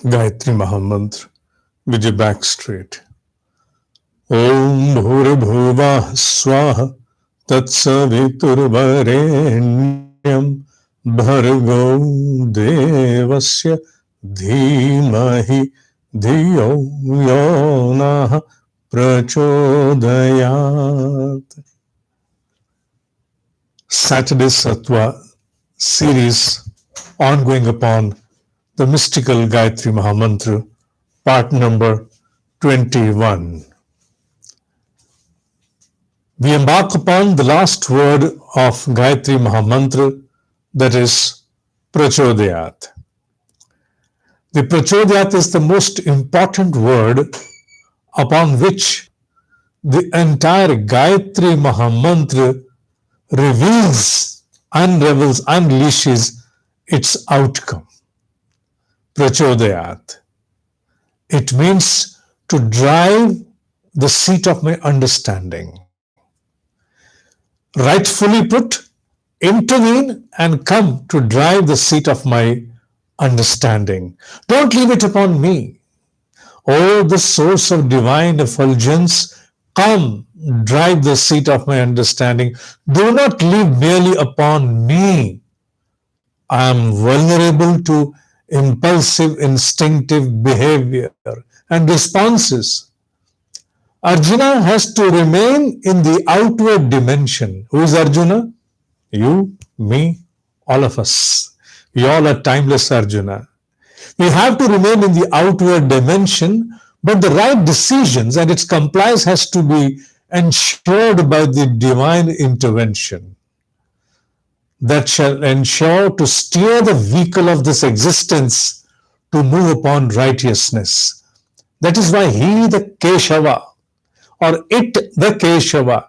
Gayatri Mahamantra, with your back straight. Om Bhurabhuvah Swaha Tatsaviturvarenyam Bhargo Devasya Dhimahi Dhiyo Yonah Prachodayat. Saturday Sattva series ongoing upon the mystical Gayatri Mahamantra, part number 21. We embark upon the last word of Gayatri Mahamantra, that is Prachodayat. The Prachodayat is the most important word upon which the entire Gayatri Mahamantra reveals, unravels, unleashes its outcome. Prachodayat. It means to drive the seat of my understanding. Rightfully put, intervene and come to drive the seat of my understanding. Don't leave it upon me. Oh, the source of divine effulgence, come, drive the seat of my understanding. Do not leave merely upon me. I am vulnerable to impulsive, instinctive behavior and responses. Arjuna has to remain in the outward dimension. Who is Arjuna? You, me, all of us. We all are timeless Arjuna. We have to remain in the outward dimension, but the right decisions and its compliance has to be ensured by the divine intervention that shall ensure to steer the vehicle of this existence to move upon righteousness. That is why he, the Keshava, or it, the Keshava,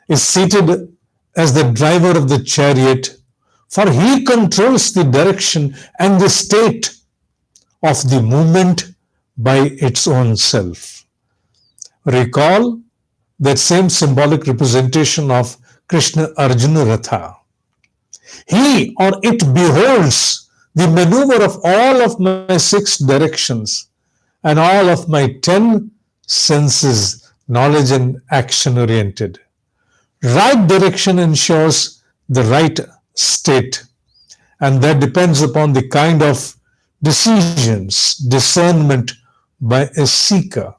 is seated as the driver of the chariot, for he controls the direction and the state of the movement by its own self. Recall that same symbolic representation of Krishna Arjuna Ratha. He or it beholds the maneuver of all of my 6 directions and all of my 10 senses, knowledge and action oriented. Right direction ensures the right state, and that depends upon the kind of decisions, discernment by a seeker.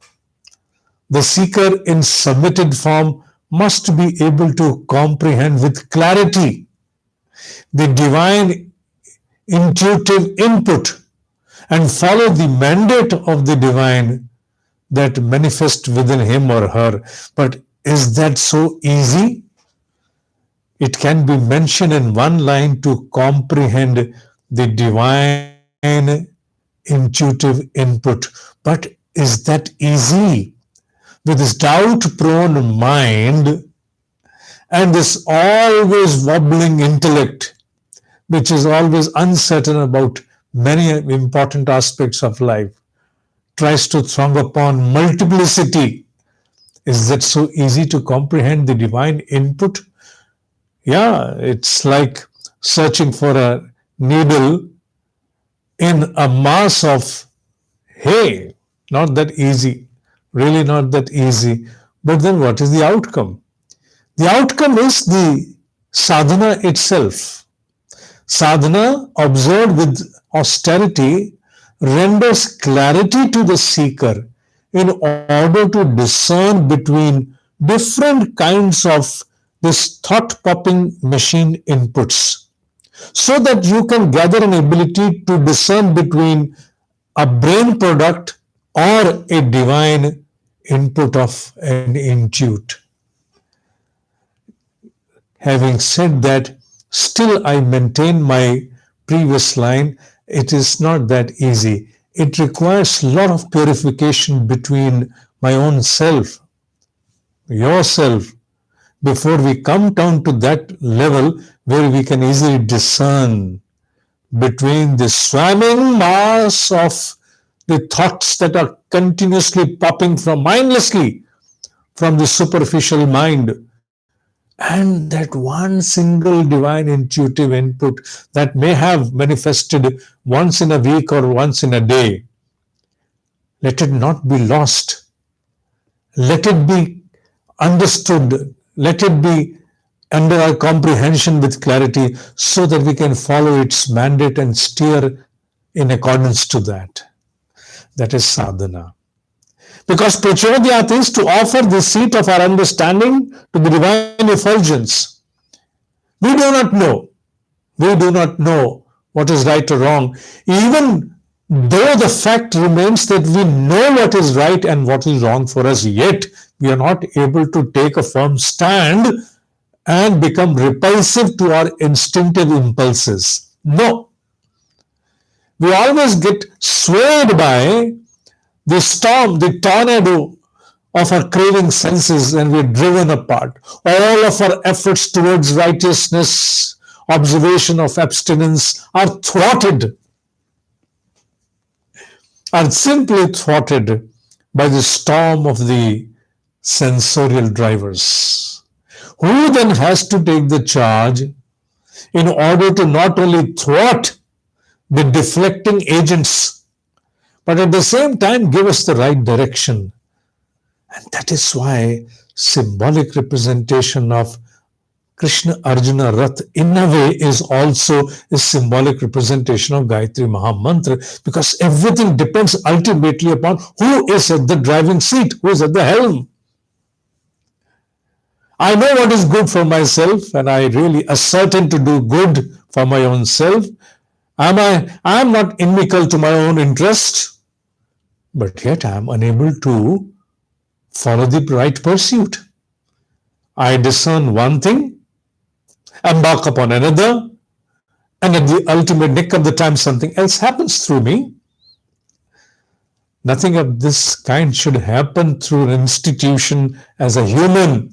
The seeker in submitted form must be able to comprehend with clarity the divine intuitive input and follow the mandate of the divine that manifests within him or her. But is that so easy? It can be mentioned in one line to comprehend the divine intuitive input. But is that easy? With this doubt-prone mind and this always wobbling intellect, which is always uncertain about many important aspects of life, tries to throng upon multiplicity. Is that so easy to comprehend the divine input? Yeah, it's like searching for a needle in a mass of hay. Not that easy. Really not that easy. But then what is the outcome? The outcome is the sadhana itself. Sadhana, observed with austerity, renders clarity to the seeker in order to discern between different kinds of this thought-popping machine inputs, so that you can gather an ability to discern between a brain product or a divine input of an intuit. Having said that, still I maintain my previous line. It is not that easy. It requires a lot of purification between my own self, yourself, before we come down to that level where we can easily discern between the swarming mass of the thoughts that are continuously popping from mindlessly from the superficial mind And that one single divine intuitive input that may have manifested once in a week or once in a day, let it not be lost. Let it be understood. Let it be under our comprehension with clarity so that we can follow its mandate and steer in accordance to that. That is sadhana. Because prachodhyat is to offer the seat of our understanding to the divine effulgence. We do not know. We do not know what is right or wrong. Even though the fact remains that we know what is right and what is wrong for us, yet we are not able to take a firm stand and become repulsive to our instinctive impulses. No, we always get swayed by the storm, the tornado of our craving senses, and we're driven apart. All of our efforts towards righteousness, observation of abstinence are thwarted, are simply thwarted by the storm of the sensorial drivers. Who then has to take the charge in order to not only thwart the deflecting agents, but at the same time give us the right direction? And that is why symbolic representation of Krishna Arjuna Rath in a way is also a symbolic representation of Gayatri Mahamantra, because everything depends ultimately upon who is at the driving seat, who is at the helm. I know what is good for myself, and I really ascertain to do good for my own self. I am not inimical to my own interest, but yet I am unable to follow the right pursuit. I discern one thing, embark upon another, and at the ultimate nick of the time, something else happens through me. Nothing of this kind should happen through an institution as a human,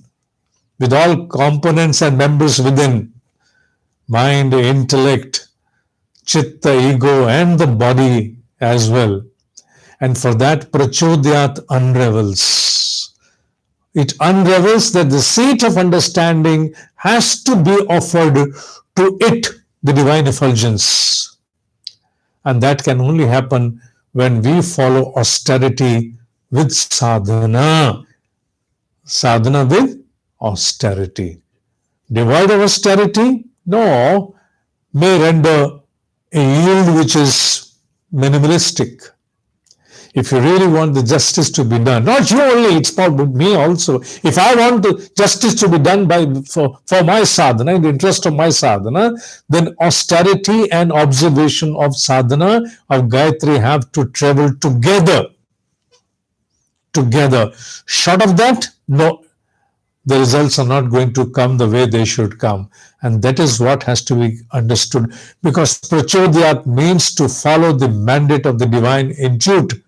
with all components and members within mind, intellect, chitta, ego, and the body as well. And for that, prachodhyat unravels. It unravels that the seat of understanding has to be offered to it, the divine effulgence. And that can only happen when we follow austerity with sadhana. Sadhana with austerity. Devoid of austerity? No, may render a yield which is minimalistic. If you really want the justice to be done, not you only, it's for me also. If I want the justice to be done for my sadhana, in the interest of my sadhana, then austerity and observation of sadhana of Gayatri have to travel together. Together. Short of that, no, the results are not going to come the way they should come. And that is what has to be understood. Because prachodhyat means to follow the mandate of the divine intuit,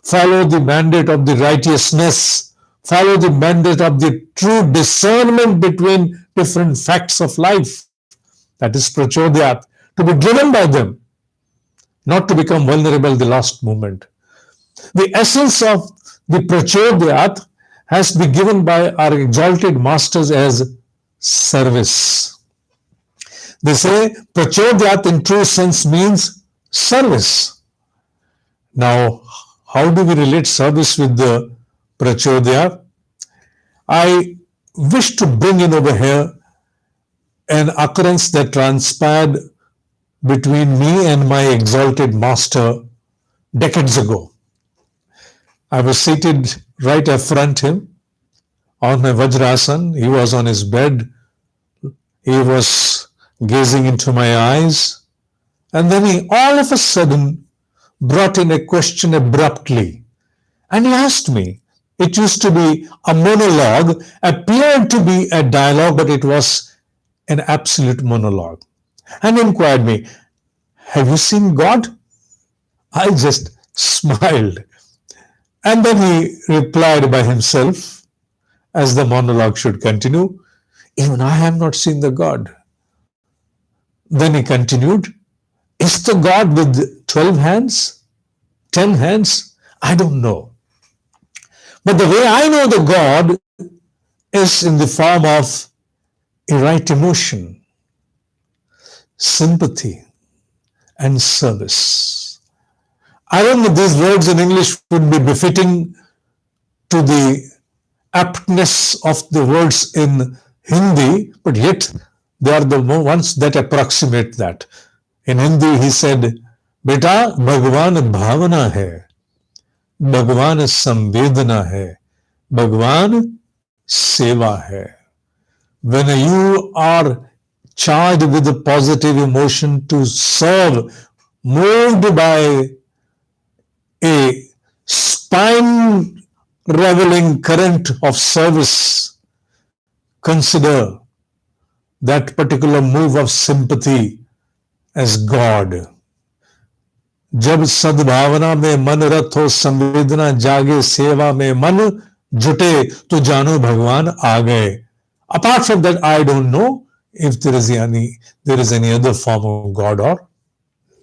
follow the mandate of the righteousness, follow the mandate of the true discernment between different facts of life. That is prachodhyat, to be driven by them, not to become vulnerable the last moment. The essence of the prachodhyat has to be given by our exalted masters as service. They say prachodhyat in true sense means service. Now, how do we relate service with the prachodhyat? I wish to bring in over here an occurrence that transpired between me and my exalted master decades ago. I was seated right affront him on my Vajrasan. He was on his bed. He was gazing into my eyes. And then he all of a sudden brought in a question abruptly. And he asked me. It used to be a monologue, appeared to be a dialogue, but it was an absolute monologue. And he inquired me, have you seen God? I just smiled. And then he replied by himself, as the monologue should continue, even I have not seen the God. Then he continued, is the God with 12 hands? 10 hands? I don't know. But the way I know the God is in the form of a right emotion, sympathy, and service. I don't know, these words in English would be befitting to the aptness of the words in Hindi, but yet they are the ones that approximate that. In Hindi, he said, Beta, Bhagwan bhavana hai, Bhagwan samvedana hai, Bhagwan seva hai. When you are charged with a positive emotion to serve, moved by a spine reveling current of service, consider that particular move of sympathy as God. जब सद्भावना में मन रत हो, संवेदना जागे, सेवा में मन जुटे, तो जानो भगवान आ गए. Apart from that, I don't know if there is any other form of God or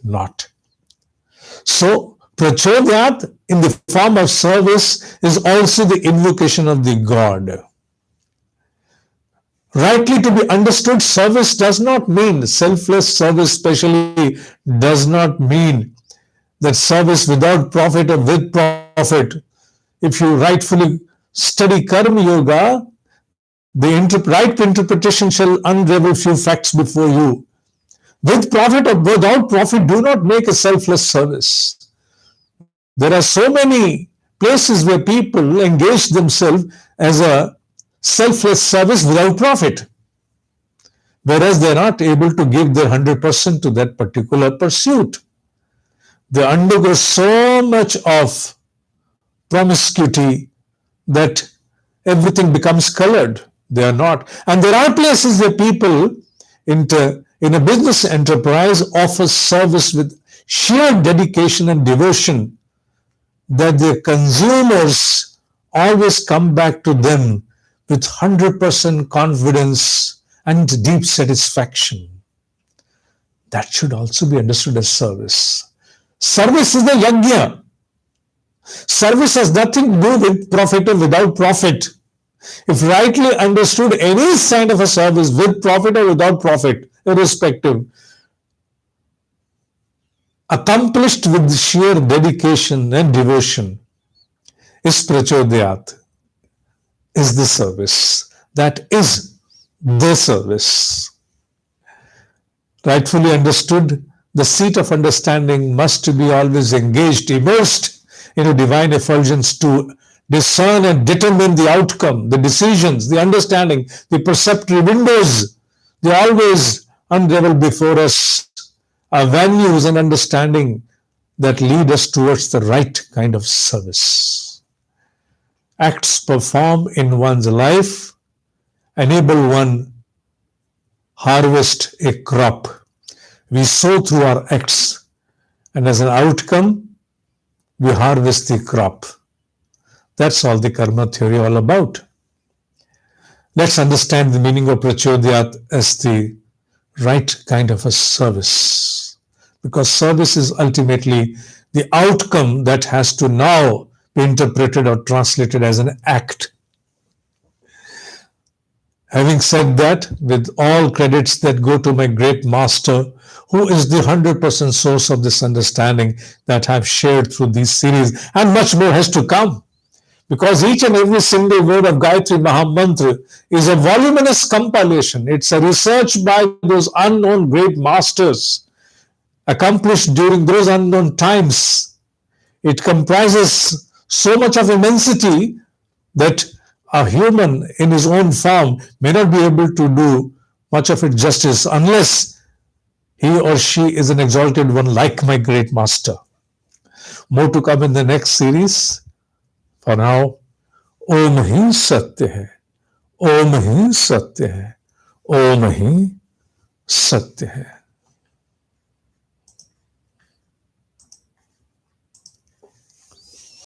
not. So, prachodhyat in the form of service is also the invocation of the God. Rightly to be understood, service does not mean selfless service, especially does not mean that service without profit or with profit. If you rightfully study Karma Yoga, the right interpretation shall unravel few facts before you. With profit or without profit, do not make a selfless service. There are so many places where people engage themselves as a selfless service without profit, whereas they are not able to give their 100% to that particular pursuit. They undergo so much of promiscuity that everything becomes colored. They are not. And there are places where people in a business enterprise offer service with sheer dedication and devotion that their consumers always come back to them with 100% confidence and deep satisfaction. That should also be understood as service. Service is the yajna. Service has nothing to do with profit or without profit. If rightly understood, any kind of a service with profit or without profit, irrespective, accomplished with sheer dedication and devotion, is prachodhyat, is the service. That is the service. Rightfully understood, the seat of understanding must be always engaged, immersed in a divine effulgence to discern and determine the outcome, the decisions, the understanding, the perceptory windows. They always unravel before us avenues and understanding that lead us towards the right kind of service. Acts performed in one's life enable one harvest a crop. We sow through our acts, and as an outcome, we harvest the crop. That's all the karma theory all about. Let's understand the meaning of prachodhyat as the right kind of a service, because service is ultimately the outcome that has to now be interpreted or translated as an act. Having said that, with all credits that go to my great master, who is the 100% source of this understanding that I've shared through these series, and much more has to come, because each and every single word of Gayatri Mahamantra is a voluminous compilation. It's a research by those unknown great masters accomplished during those unknown times. It comprises so much of immensity that a human in his own form may not be able to do much of it justice unless he or she is an exalted one like my great master. More to come in the next series. For now, Om Hi Satya Hai, Om Hi Satya Hai, Om Hi Satya Hai.